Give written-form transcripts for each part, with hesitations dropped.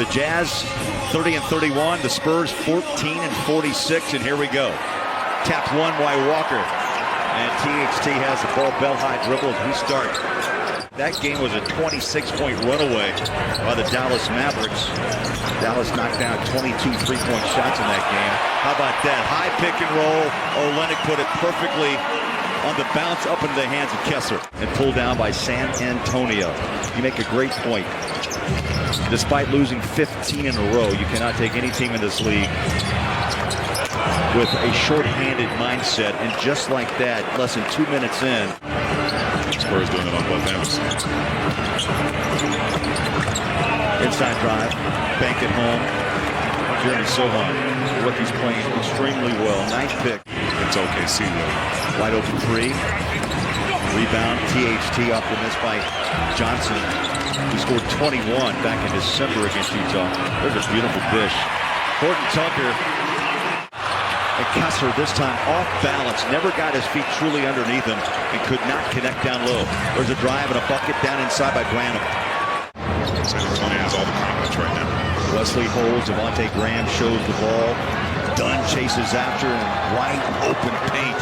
the Jazz 30 and 31, the Spurs 14 and 46, and here we go. Tapped one by Walker, and THT has the ball, bell high dribble as we start. That game was a 26-point runaway by the Dallas Mavericks. Dallas knocked down 22 three-point shots in that game. How about that? High pick and roll. Olynyk put it perfectly on the bounce up into the hands of Kessler and pulled down by San Antonio. You make a great point. Despite losing 15 in a row, you cannot take any team in this league with a short-handed mindset. And just like that, less than 2 minutes in, Spurs doing it on both ends. inside drive, bank it home. Jeremy Sohan, rookie's playing extremely well. Nice pick. It's OKC though. Wide open three. Rebound. THT off the miss by Johnson, who scored 21 back in December against Utah. There's a beautiful dish. Horton Tucker. And Kessler this time off balance, never got his feet truly underneath him and could not connect down low. There's a drive and a bucket down inside by Branham. San Antonio has all the confidence right now. Wesley holds, Devontae Graham shows the ball. Dunn chases after in wide open paint.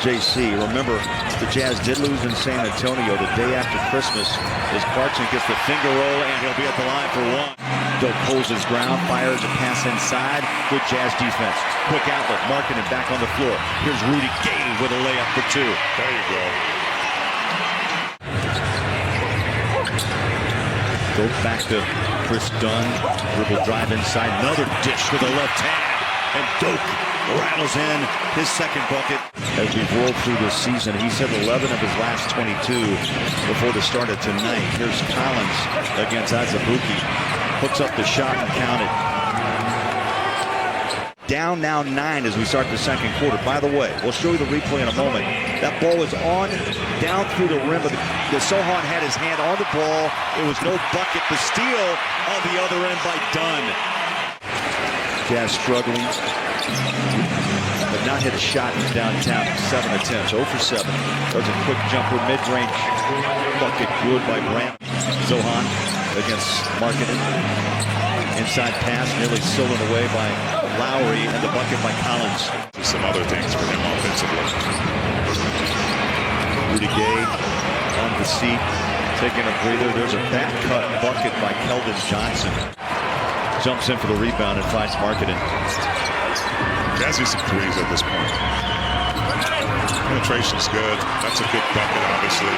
JC, remember, the Jazz did lose in San Antonio the day after Christmas as Clarkson gets the finger roll and he'll be at the line for one. Doak pulls his ground, fires a pass inside. Good Jazz defense. Quick outlet, Markkanen back on the floor. Here's Rudy Gay with a layup for two. There you go. Doak back to Chris Dunn. Dribble drive inside. Another dish with the left hand. And Doak rattles in his second bucket. As we've rolled through this season, he's hit 11 of his last 22 before the start of tonight. Here's Collins against Azubuike. Hooks up the shot and counted. Down now 9 as we start the second quarter. By the way, we'll show you the replay in a moment. That ball was on, down through the rim. But the Sohan had his hand on the ball. It was no bucket. The steal on the other end by Dunn. Jazz struggling. But not hit a shot in downtown. 7 attempts, 0 for 7. Does a quick jumper, mid-range bucket, good by Branham. Sohan against Markkanen. Inside pass, nearly stolen away by Lowry, and the bucket by Collins. Just some other things for him offensively. Rudy Gay on the seat, taking a breather. There's a back cut bucket by Keldon Johnson. Jumps in for the rebound and finds Markkanen. Jazz needs some threes at this point. Penetration's good. That's a good bucket, obviously.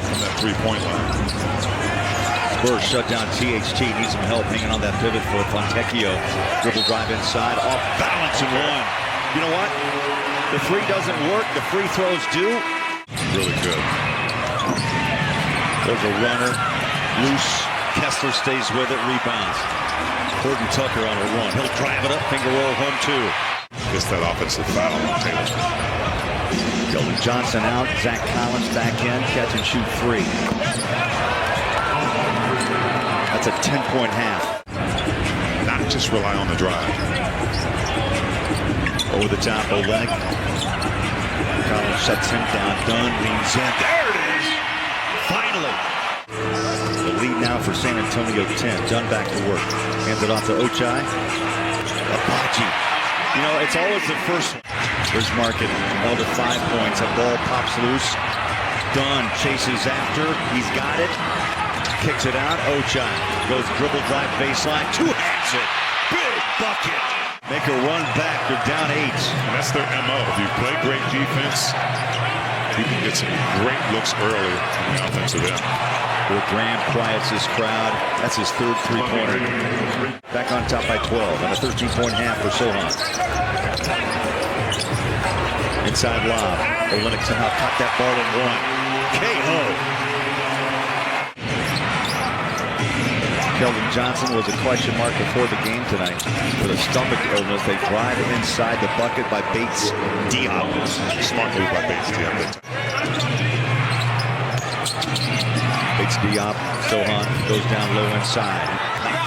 From that three-point line. Spurs shut down THT. Needs some help hanging on that pivot foot. Fontecchio dribble drive inside. Off balance and one. You know what? The three doesn't work. The free throws do. Really good. There's a runner. Loose. Kessler stays with it. Rebounds. Horton Tucker on a run. He'll drive it up. Finger roll home two. Gets that offensive foul on Taylor. Keldon Johnson out. Zach Collins back in. Catch and shoot three. That's a 10-point half. Not just rely on the drive. Over the top, Olynyk. Collins shuts him down. Dunn leans in. There it is! Finally! The lead now for San Antonio 10. Dunn back to work. Hands it off to Ochai. Apache. You know, it's always the first one. There's Markkanen. Held at 5 points. A ball pops loose. Dunn chases after. He's got it. Kicks it out. Ochai goes dribble drive baseline. Two-hands it. Big bucket. Make a run back. They're down 8. And that's their MO. If you play great defense, you can get some great looks early on the offensive end. Will Graham quiets this crowd. That's his third three-pointer. Back on top by 12 and a 13-point half for Sohan. Inside lob. Olynyk somehow caught that ball and one. KO. Keldon Johnson was a question mark before the game tonight with a stomach illness. They drive inside the bucket by Bates Diop. Smart move by Bates Diop. Bates Diop, Sohan goes down low inside.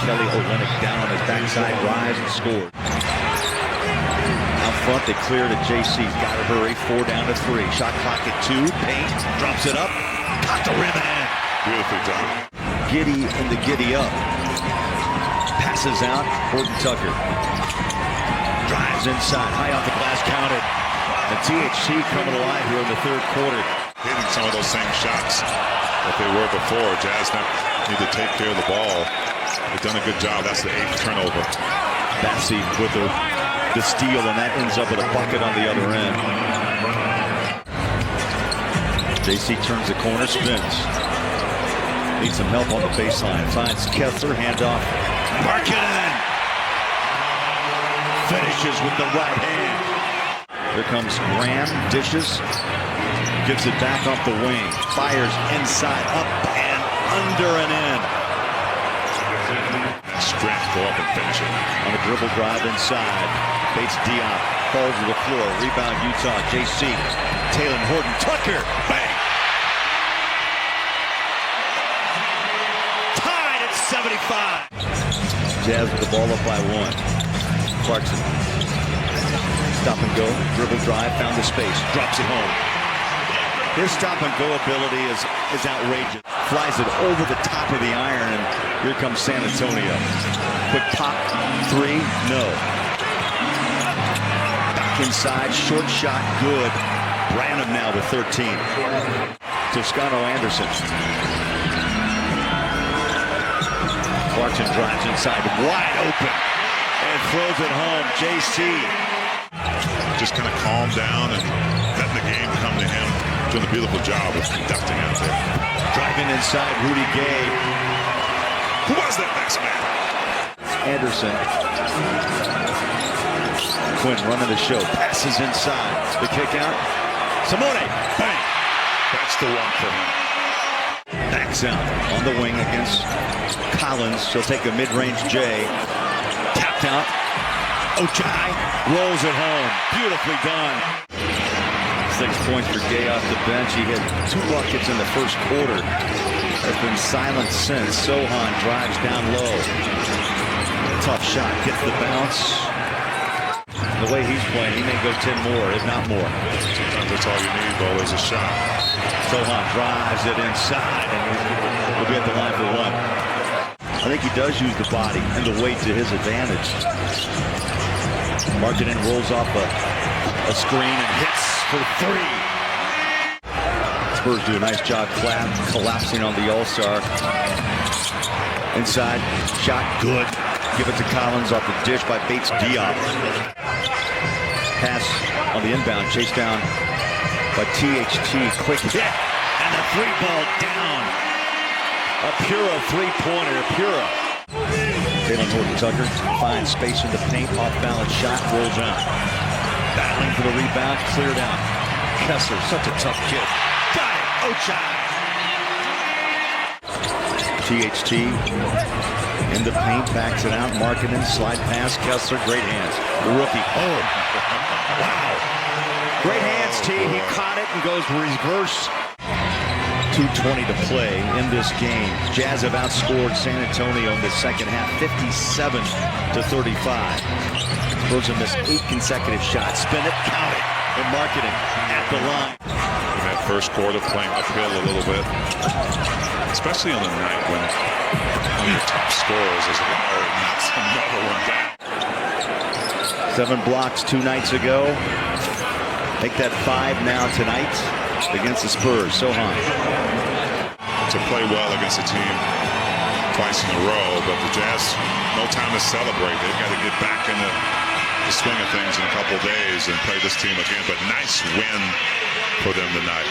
Kelly Olynyk down on his backside, drives and scored. Out front, they clear to JC. Got to hurry. 4 down to 3. Shot clock at 2. Paint drops it up. Got the rim in. Beautifully done. giddy in the giddy up. Passes out, Horton Tucker. Drives inside, high off the glass, counted. The THT coming alive here in the third quarter. Hitting some of those same shots that they were before. Jazz now need to take care of the ball. They've done a good job. That's the 8th turnover. Bassey with the steal, and that ends up with a bucket on the other end. JC turns the corner, spins. Needs some help on the baseline. Finds Kessler, handoff. Markkanen finishes with the right hand. Here comes Graham, dishes. Gives it back off the wing. Fires inside, up and under and in. Strength, go up and finish it. On a dribble drive inside. Bates Diop falls to the floor. Rebound Utah. JC. Taylor Horton Tucker. Bang. Tied at 75. Jazz with the ball up by 1. Clarkson. Stop and go. Dribble drive. Found the space. Drops it home. His stop and go ability is outrageous. Flies it over the top of the iron, and here comes San Antonio. Quick pop, 3, no. Back inside, short shot, good. Branham now with 13. Toscano Anderson. Clarkson drives inside, wide open, and throws it home. JC. Just kind of calm down and letting the game come to him. Doing a beautiful job of conducting out there. Driving inside, Rudy Gay. Who was that next man? Anderson. Quinn running the show. Passes inside. The kick out. Simone. Bang. That's the one for him. Backs out on the wing against Collins. She'll take a mid-range J. Tapped out. Ochai rolls it home. Beautifully done. 6 points for Gay off the bench. He had 2 buckets in the first quarter. Has been silent since. Sohan drives down low. Tough shot. Gets the bounce. The way he's playing, he may go 10 more, if not more. Sometimes that's all you need, though, is a shot. Sohan drives it inside, and he'll be at the line for 1. I think he does use the body and the weight to his advantage. Markkanen rolls off a screen and hits for 3. Spurs do a nice job collapsing on the All-Star. Inside, shot good. Give it to Collins off the dish by Bates Diop. Pass on the inbound, chased down by THT. Quick hit, and the 3-ball down. A Pura 3-pointer, Pura. Taylor Horton Tucker finds space in the paint, off-balance shot, rolls out. Battling for the rebound, cleared out. Kessler, such a tough kid. Got it, Ochai. THT in the paint, backs it out. Markkanen, slide pass, Kessler, great hands. The rookie, oh, wow. Great hands, T. He caught it and goes reverse. 2:20 to play in this game. Jazz have outscored San Antonio in the second half, 57-35. Spurs have missed 8 consecutive shots. Spin it, count it, and Markkanen at the line. In that first quarter, playing uphill a little bit, especially on the night when one of your top scorers is knocks another one down. 7 blocks 2 nights ago. Make that 5 now tonight against the Spurs. Sohan. To play well against a team twice in a row, but the Jazz, no time to celebrate. They've got to get back in the swing of things in a couple days and play this team again. But nice win for them tonight.